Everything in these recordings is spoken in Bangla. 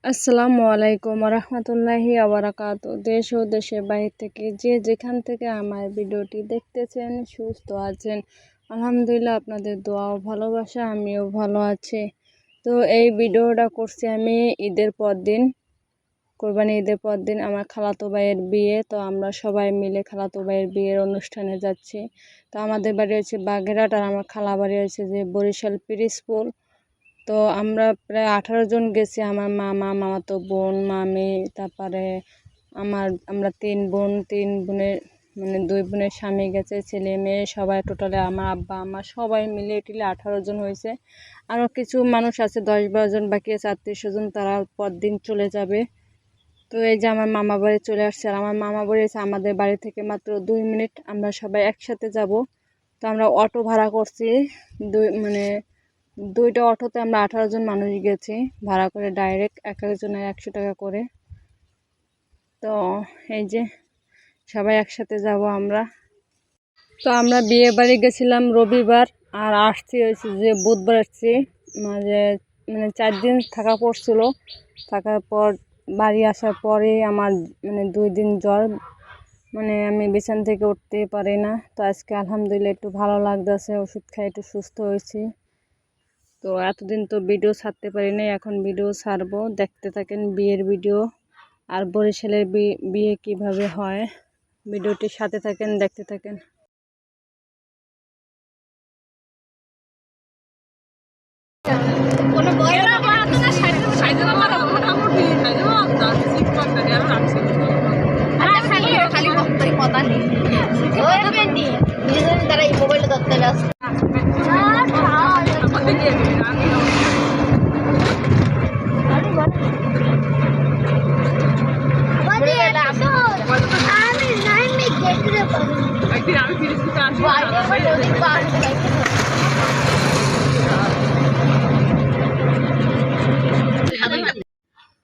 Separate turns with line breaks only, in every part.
আসসালামু আলাইকুম রহমতুল্লাহি আবরাকাত। দেশ ও দেশের বাইরে থেকে যে যেখান থেকে আমার ভিডিওটি দেখতেছেন সুস্থ আছেন আলহামদুলিল্লাহ। আপনাদের দোয়া ও ভালোবাসা আমিও ভালো আছি। তো এই ভিডিওটা করছি আমি ঈদের পর দিন, কোরবানি ঈদের পর দিন আমার খালাতো ভাইয়ের বিয়ে। তো আমরা সবাই মিলে খালাতো ভাইয়ের বিয়ের অনুষ্ঠানে যাচ্ছি। তো আমাদের বাড়ি হচ্ছে বাগেরহাট আর আমার খালা বাড়ি হচ্ছে যে বরিশাল পিরিজপুর। তো আমরা প্রায় 18 জন গেছি, আমার মামা, মামাতো বোন, মামি, তারপরে আমরা 3 বোনের মানে 2 বোনের স্বামী গেছে, ছেলে মেয়ে সবাই, টোটালে আমার আব্বা আমার সবাই মিলে টিলে 18 জন হয়েছে। আরও কিছু মানুষ আছে 10-12 জন বাকি আছে, আত্মীয় স্বজন, তারা পরদিন চলে যাবে। তো এই যে আমার মামা বাড়ি চলে আসছে, আর আমার মামা বাড়ি আছে আমাদের বাড়ি থেকে মাত্র 2 মিনিট, আমরা সবাই একসাথে যাব। তো আমরা অটো ভাড়া করছি, দুইটা অটোতে আমরা 18 জন মানুষ গেছি ভাড়া করে, ডাইরেক্ট এক একজনের 100 টাকা করে। তো এই যে সবাই একসাথে যাব আমরা। তো আমরা বিয়ে বাড়ি গেছিলাম রবিবার, আর আসছি হয়েছে যে বুধবার আসছি। মানে 4 দিন থাকা পড়ছিল। থাকার পর বাড়ি আসার পরে আমার 2 দিন জ্বর, আমি বিছান থেকে উঠতে পারি না। তো আজকে আলহামদুলিল্লাহ একটু ভালো লাগতেছে, ওষুধ খাই একটু সুস্থ হয়েছি। তো এতদিন তো ভিডিও ছাড়তে পারি নাই, এখন ভিডিও ছাড়বো, দেখতে থাকেন বিয়ের ভিডিও আর বরিশালের বিয়ে কিভাবে হয়। ভিডিওটির সাথে থাকেন, দেখতে থাকেন।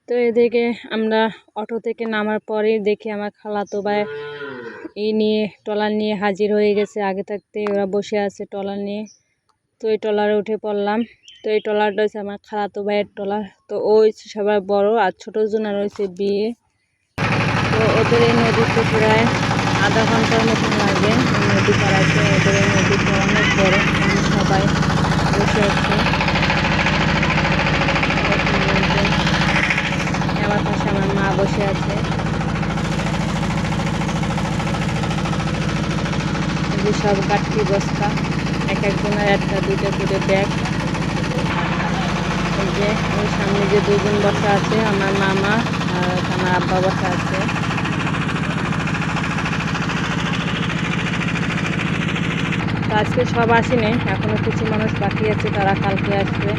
তো এদিকে আমরা অটো থেকে নামার পরে দেখি আমার খালাতো ভাই নিয়ে ট্রলার নিয়ে হাজির হয়ে গেছে। আগে থাকতে ওরা বসে আছে ট্রলার নিয়ে। তো এই ট্রলারে উঠে পড়লাম। তো এই ট্রলারটা হচ্ছে আমার খালাতো ভাইয়ের ট্রলার। তো ও হচ্ছে সবার বড়, আর ছোটো জনের রয়েছে বিয়ে। তো ওদের এই নদীতে প্রায় আধা ঘন্টার মতন লাগে নদী পাড়াতে। ওদের এই নদীটা অনেক বড়, সবাই বসে আছে। আমার পাশে আমার মা বসে আছে। যে সব কাঠি বস্তা, এক একজনের 1-2টা করে ব্যাগ। এই যে ওই সামনে যে 2 জন বসা আছে, আমার মামা আর আমার আব্বা বসা আছে। তো আজকে সব আসেনি, এখনো কিছু মানুষ বাকি আছে, তারা কালকে আসবে।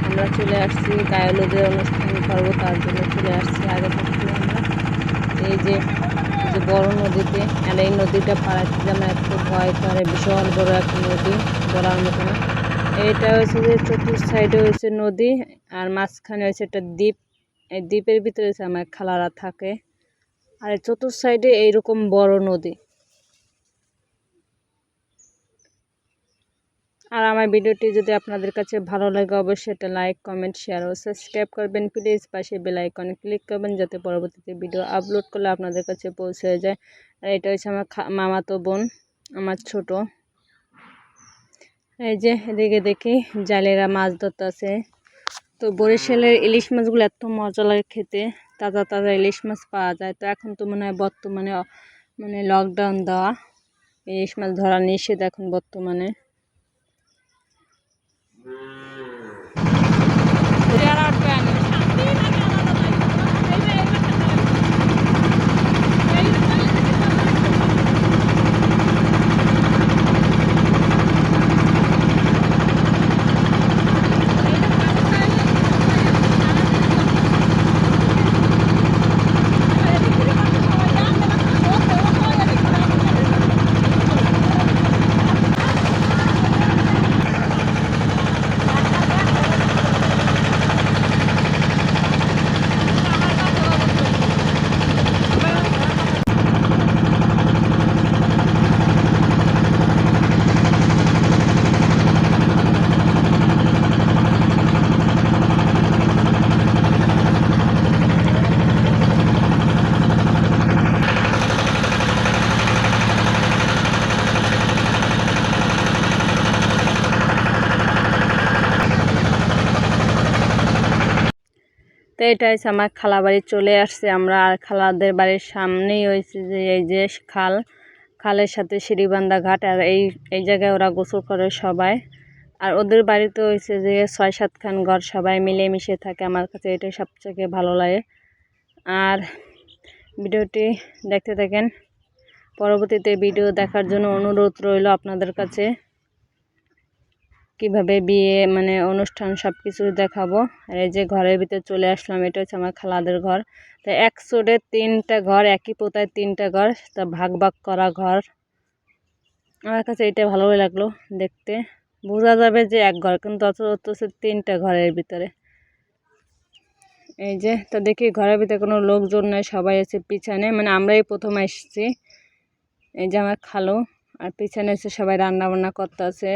আমরা চলে আসছি গায়লোদের অনুষ্ঠান করবো, তার জন্য চলে আসছি আগে থাকতে আমরা। এই যে বড় নদীতে, আর এই নদীটা পাড়াতে আমার এত ভয় করে, বিশাল বড় একটা নদী, বলার মতো না। এইটা হয়েছে যে চতুর্থ সাইডে হয়েছে নদী, আর মাঝখানে হয়েছে একটা দ্বীপ। এই দ্বীপের ভিতরে হচ্ছে আমার খালারা থাকে, আর চতুর্থ সাইডে এইরকম বড় নদী। আর আমার ভিডিওটি যদি আপনাদের কাছে ভালো লাগে অবশ্যই একটা লাইক, কমেন্ট, শেয়ার ও সাবস্ক্রাইব করবেন প্লিজ। পাশে বেল আইকনে ক্লিক করবেন যাতে পরবর্তীতে ভিডিও আপলোড করলে আপনাদের কাছে পৌঁছে যায়। আর এটা হচ্ছে আমার মামাতো বোন, আমার ছোট। এই যে এদিকে দেখি জালেরা মাছ ধরতেছে। তো বরিশালের ইলিশ মাছগুলো এত মজা লাগে খেতে, তাজা তাজা ইলিশ মাছ পাওয়া যায়। তো এখন তো মনে হয় বর্তমানে লকডাউন দেওয়া, ইলিশ মাছ ধরা নিষেধ এখন বর্তমানে। তো এটা হচ্ছে আমার খালা বাড়ি চলে আসছে আমরা, আর খালাদের বাড়ির সামনেই হয়েছে যে এই যে খালের সাথে সিঁড়িবান্ধা ঘাট, আর এই জায়গায় ওরা গোসল করে সবাই। আর ওদের বাড়িতে হয়েছে যে 6-7খান ঘর, সবাই মিলেমিশে থাকে। আমার কাছে এটাই সবথেকে ভালো লাগে। আর ভিডিওটি দেখতে থাকেন, পরবর্তীতে ভিডিও দেখার জন্য অনুরোধ রইল আপনাদের কাছে। কিভাবে বিয়ে মানে অনুষ্ঠান সব কিছু দেখাবো। আর এই যে ঘরের ভিতরে চলে আসলাম, এটা হচ্ছে আমার খালাদের ঘর। তো এক সোডে 3টা ঘর, একই পোতায় 3টা ঘর, তা ভাগ ভাগ করা ঘর। আমার কাছে এটা ভালোই লাগলো দেখতে। বোঝা যাবে যে এক ঘর, কিন্তু অত 3টা ঘরের ভিতরে। এই যে তো দেখি ঘরের ভিতরে কোনো লোকজন নাই, সবাই আছে পিছনে, মানে আমরাই প্রথম এসেছি। এই যে আমার খালু, আর পিছনে এসে সবাই রান্না বান্না করতে আছে।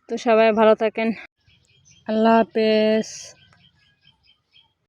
তো সবাই ভালো থাকেন, আল্লাহ হাফেজ।